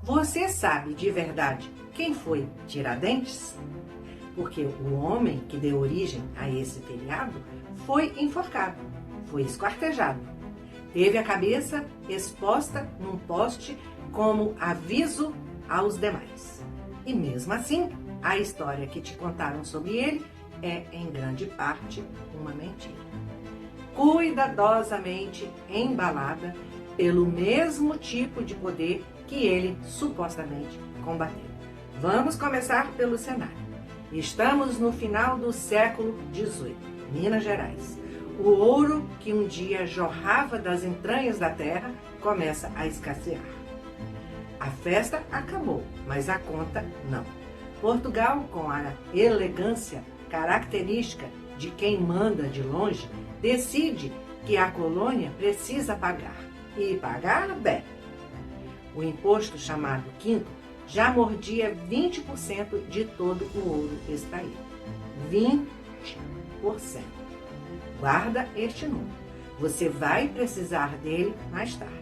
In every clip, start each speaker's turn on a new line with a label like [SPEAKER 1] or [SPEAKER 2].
[SPEAKER 1] Você sabe de verdade quem foi Tiradentes? Porque o homem que deu origem a esse feriado foi enforcado, foi esquartejado. Teve a cabeça exposta num poste como aviso aos demais. E mesmo assim, a história que te contaram sobre ele é, em grande parte, uma mentira. Cuidadosamente embalada pelo mesmo tipo de poder que ele supostamente combateu. Vamos começar pelo cenário. Estamos no final do século XVIII, Minas Gerais. O ouro que um dia jorrava das entranhas da terra começa a escassear. A festa acabou, mas a conta não. Portugal, com a elegância característica de quem manda de longe, decide que a colônia precisa pagar. E pagar bem. O imposto chamado quinto já mordia 20% de todo o ouro extraído. 20%. Guarda este número. Você vai precisar dele mais tarde.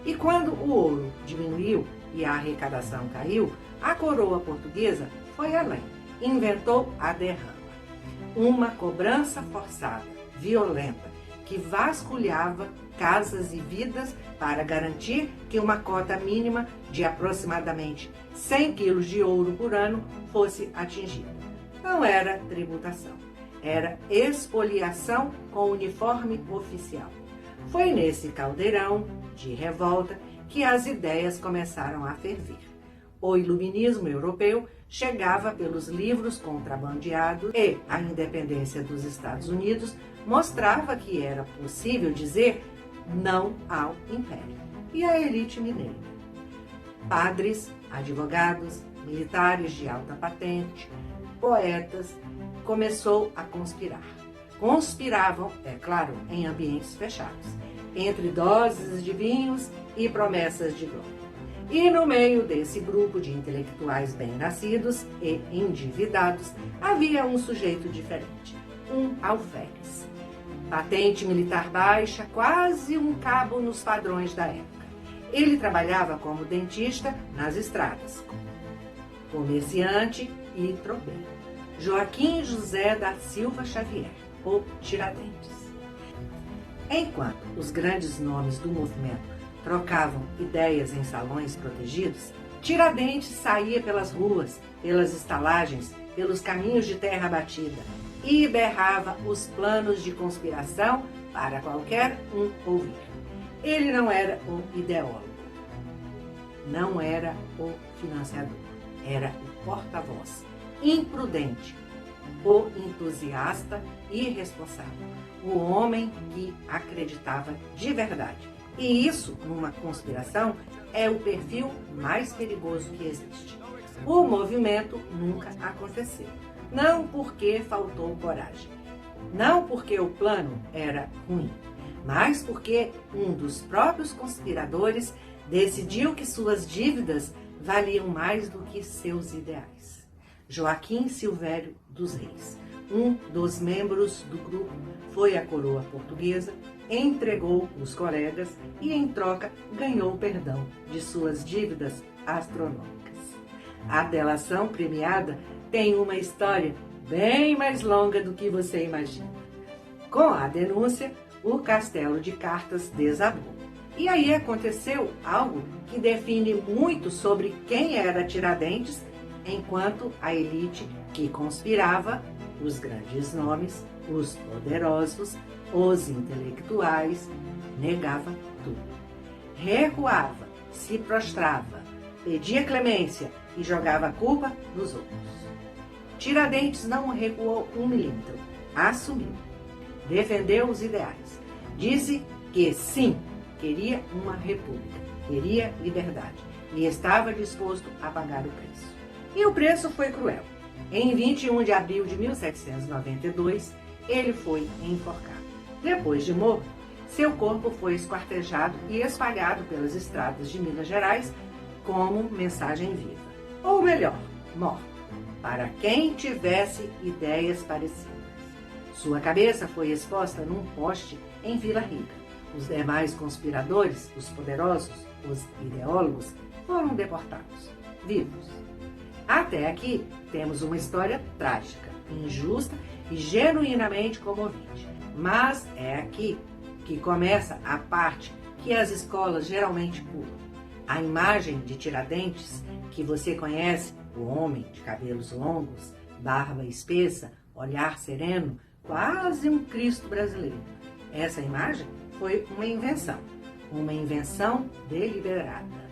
[SPEAKER 1] E quando o ouro diminuiu e a arrecadação caiu, a coroa portuguesa foi além. Inventou a derrama. Uma cobrança forçada, violenta, que vasculhava casas e vidas para garantir que uma cota mínima de aproximadamente 100 quilos de ouro por ano fosse atingida. Não era tributação, era expoliação com uniforme oficial. Foi nesse caldeirão de revolta que as ideias começaram a ferver. O iluminismo europeu chegava pelos livros contrabandeados e a independência dos Estados Unidos mostrava que era possível dizer não ao império. E a elite mineira? Padres, advogados, militares de alta patente, poetas, começou a conspirar. Conspiravam, é claro, em ambientes fechados, entre doses de vinhos e promessas de glória. E no meio desse grupo de intelectuais bem-nascidos e endividados, havia um sujeito diferente, um alferes. Patente militar baixa, quase um cabo nos padrões da época. Ele trabalhava como dentista nas estradas, comerciante e tropeiro. Joaquim José da Silva Xavier, o Tiradentes. Enquanto os grandes nomes do movimento trocavam ideias em salões protegidos, Tiradentes saía pelas ruas, pelas estalagens, pelos caminhos de terra batida e berrava os planos de conspiração para qualquer um ouvir. Ele não era o ideólogo, não era o financiador, era o porta-voz, imprudente, o entusiasta irresponsável, o homem que acreditava de verdade. E isso, numa conspiração, é o perfil mais perigoso que existe. O movimento nunca aconteceu. Não porque faltou coragem. Não porque o plano era ruim. Mas porque um dos próprios conspiradores decidiu que suas dívidas valiam mais do que seus ideais. Joaquim Silvério dos Reis, um dos membros do grupo, foi à coroa portuguesa, entregou os colegas e, em troca, ganhou o perdão de suas dívidas astronômicas. A delação premiada tem uma história bem mais longa do que você imagina. Com a denúncia, o castelo de cartas desabou. E aí aconteceu algo que define muito sobre quem era Tiradentes, enquanto a elite que conspirava, os grandes nomes, os poderosos, os intelectuais, negava tudo. Recuava, se prostrava, pedia clemência e jogava a culpa nos outros. Tiradentes não recuou 1 milímetro, assumiu, defendeu os ideais, disse que sim, queria uma república, queria liberdade e estava disposto a pagar o preço. E o preço foi cruel. Em 21 de abril de 1792, ele foi enforcado. Depois de morto, seu corpo foi esquartejado e espalhado pelas estradas de Minas Gerais como mensagem viva. Ou melhor, morto, para quem tivesse ideias parecidas. Sua cabeça foi exposta num poste em Vila Rica. Os demais conspiradores, os poderosos, os ideólogos, foram deportados, vivos. Até aqui temos uma história trágica, injusta e genuinamente comovente. Mas é aqui que começa a parte que as escolas geralmente pulam. A imagem de Tiradentes, que você conhece, o homem de cabelos longos, barba espessa, olhar sereno, quase um Cristo brasileiro. Essa imagem foi uma invenção deliberada,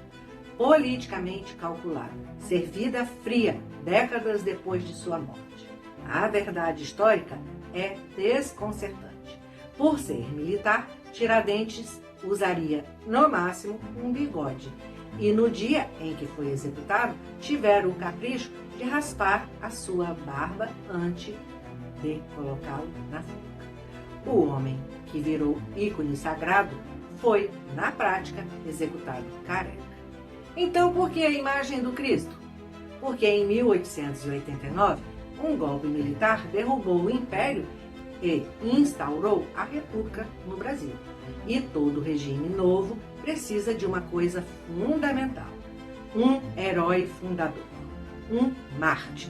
[SPEAKER 1] politicamente calculada, servida fria décadas depois de sua morte. A verdade histórica é desconcertante. Por ser militar, Tiradentes usaria, no máximo, um bigode. E no dia em que foi executado, tiveram o capricho de raspar a sua barba antes de colocá-lo na forca. O homem que virou ícone sagrado foi, na prática, executado careca. Então, por que a imagem do Cristo? Porque em 1889, um golpe militar derrubou o Império e instaurou a República no Brasil. E todo regime novo precisa de uma coisa fundamental: um herói fundador, um mártir,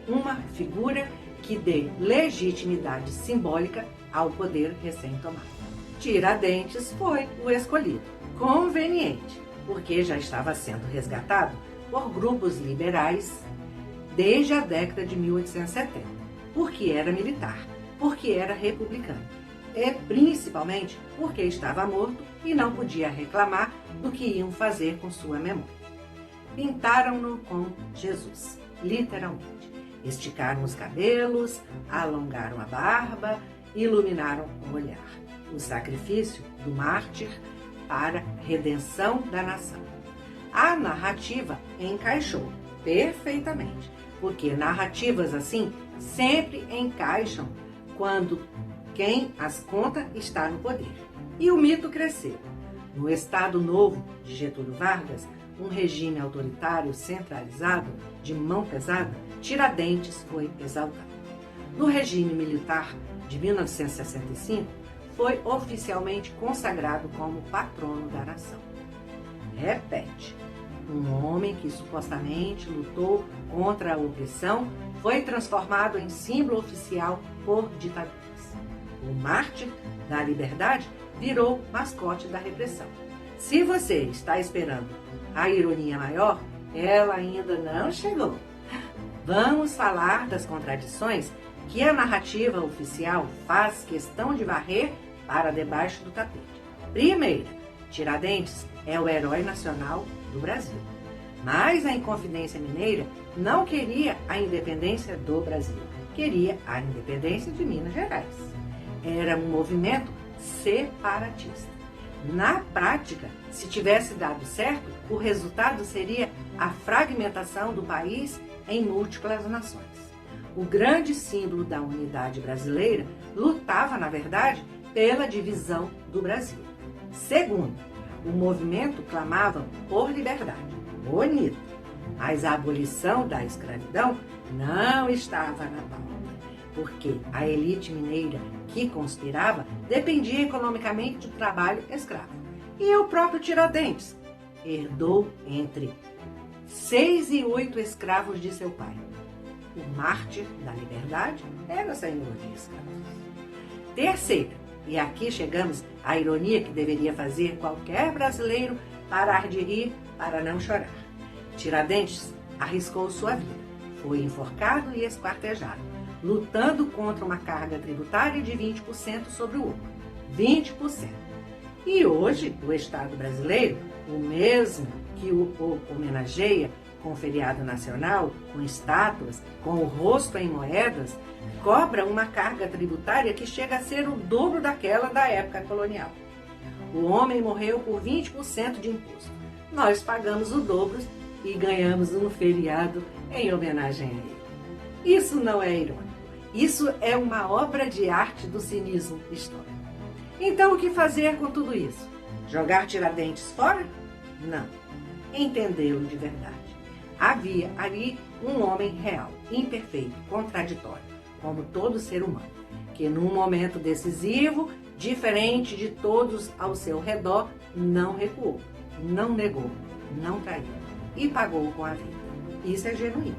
[SPEAKER 1] uma figura que dê legitimidade simbólica ao poder recém-tomado. Tiradentes foi o escolhido. Conveniente, porque já estava sendo resgatado por grupos liberais desde a década de 1870, porque era militar, porque era republicano e principalmente porque estava morto e não podia reclamar do que iam fazer com sua memória. Pintaram-no com Jesus, literalmente. Esticaram os cabelos, alongaram a barba, iluminaram o olhar. O sacrifício do mártir para a redenção da nação. A narrativa encaixou perfeitamente, porque narrativas assim sempre encaixam quando quem as conta está no poder. E o mito cresceu. No Estado Novo de Getúlio Vargas, um regime autoritário centralizado, de mão pesada, Tiradentes foi exaltado. No regime militar de 1965, foi oficialmente consagrado como patrono da nação. Repete, um homem que supostamente lutou contra a opressão foi transformado em símbolo oficial por ditaduras. O mártir da liberdade virou mascote da repressão. Se você está esperando a ironia maior, ela ainda não chegou. Vamos falar das contradições que a narrativa oficial faz questão de varrer para debaixo do tapete. Primeira, Tiradentes é o herói nacional do Brasil. Mas a Inconfidência Mineira não queria a independência do Brasil, queria a independência de Minas Gerais. Era um movimento separatista. Na prática, se tivesse dado certo, o resultado seria a fragmentação do país em múltiplas nações. O grande símbolo da unidade brasileira lutava, na verdade, pela divisão do Brasil. Segundo, o movimento clamava por liberdade. Bonito. Mas a abolição da escravidão não estava na pauta, porque a elite mineira que conspirava dependia economicamente do trabalho escravo. E o próprio Tiradentes herdou entre 6 e 8 escravos de seu pai. O mártir da liberdade era senhor de escravos. Terceira, e aqui chegamos à ironia que deveria fazer qualquer brasileiro parar de rir para não chorar. Tiradentes arriscou sua vida, foi enforcado e esquartejado, lutando contra uma carga tributária de 20% sobre o ouro. 20%. E hoje, o Estado brasileiro, o mesmo que o homenageia com feriado nacional, com estátuas, com o rosto em moedas, cobra uma carga tributária que chega a ser o dobro daquela da época colonial. O homem morreu por 20% de imposto. Nós pagamos o dobro e ganhamos um feriado em homenagem a ele. Isso não é irônico. Isso é uma obra de arte do cinismo histórico. Então, o que fazer com tudo isso? Jogar Tiradentes fora? Não. Entendê-lo de verdade. Havia ali um homem real, imperfeito, contraditório, como todo ser humano, que num momento decisivo diferente de todos ao seu redor, não recuou, não negou, não traiu e pagou com a vida. Isso é genuíno.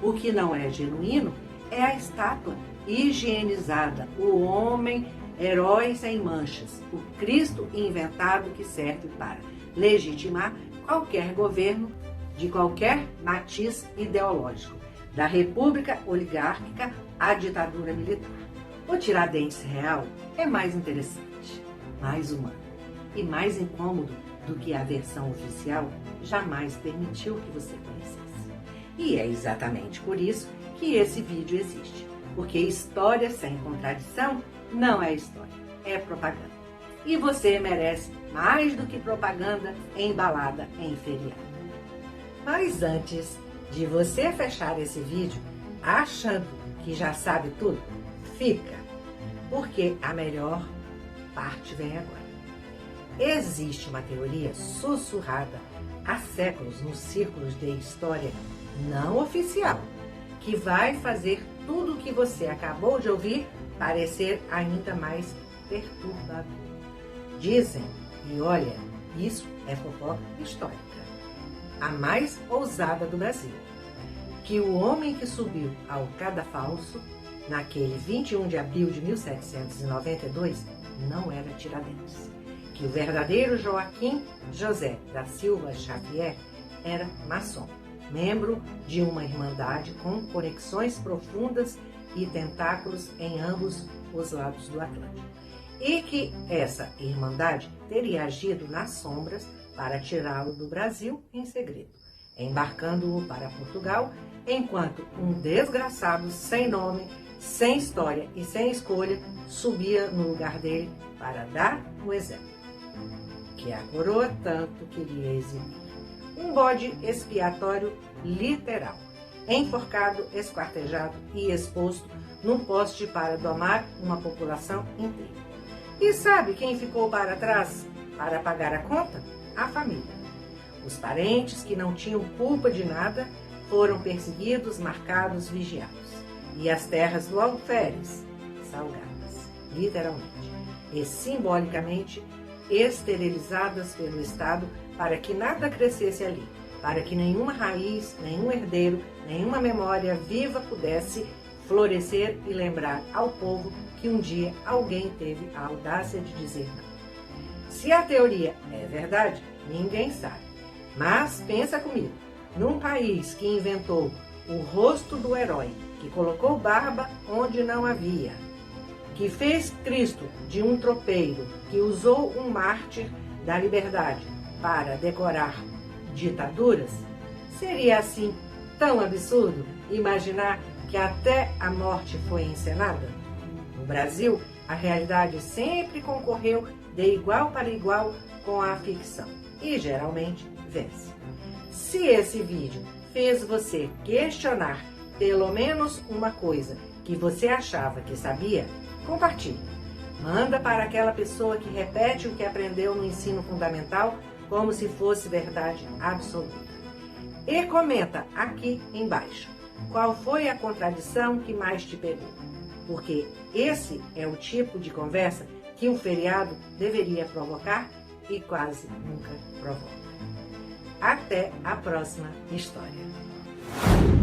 [SPEAKER 1] O que não é genuíno é a estátua higienizada, o homem herói sem manchas, o Cristo inventado que serve para legitimar qualquer governo de qualquer matiz ideológico, da república oligárquica à ditadura militar. O Tiradentes real é mais interessante, mais humano e mais incômodo do que a versão oficial jamais permitiu que você conhecesse. E é exatamente por isso que esse vídeo existe, porque história sem contradição não é história, é propaganda. E você merece mais do que propaganda embalada em feriado. Mas antes de você fechar esse vídeo achando que já sabe tudo, fica, porque a melhor parte vem agora. Existe uma teoria sussurrada há séculos nos círculos de história não oficial, que vai fazer tudo o que você acabou de ouvir parecer ainda mais perturbador. Dizem, e olha, isso é fofoca histórica, a mais ousada do Brasil, que o homem que subiu ao cadafalso naquele 21 de abril de 1792 não era Tiradentes, que o verdadeiro Joaquim José da Silva Xavier era maçom, membro de uma irmandade com conexões profundas e tentáculos em ambos os lados do Atlântico, e que essa irmandade teria agido nas sombras para tirá-lo do Brasil em segredo, embarcando-o para Portugal, enquanto um desgraçado sem nome, sem história e sem escolha subia no lugar dele para dar o exemplo que a coroa tanto queria exibir. Um bode expiatório literal, enforcado, esquartejado e exposto num poste para domar uma população inteira. E sabe quem ficou para trás para pagar a conta? A família. Os parentes que não tinham culpa de nada foram perseguidos, marcados, vigiados. E as terras do alferes, salgadas, literalmente, e simbolicamente esterilizadas pelo Estado para que nada crescesse ali, para que nenhuma raiz, nenhum herdeiro, nenhuma memória viva pudesse florescer e lembrar ao povo que um dia alguém teve a audácia de dizer não. Se a teoria é verdade, ninguém sabe. Mas pensa comigo, num país que inventou o rosto do herói, que colocou barba onde não havia, que fez Cristo de um tropeiro, que usou um mártir da liberdade para decorar ditaduras, seria assim tão absurdo imaginar que até a morte foi encenada? No Brasil, a realidade sempre concorreu de igual para igual com a ficção e geralmente vence. Se esse vídeo fez você questionar pelo menos uma coisa que você achava que sabia, compartilhe. Manda para aquela pessoa que repete o que aprendeu no ensino fundamental como se fosse verdade absoluta. E comenta aqui embaixo qual foi a contradição que mais te pegou, porque esse é o tipo de conversa que um feriado deveria provocar e quase nunca provoca. Até a próxima história.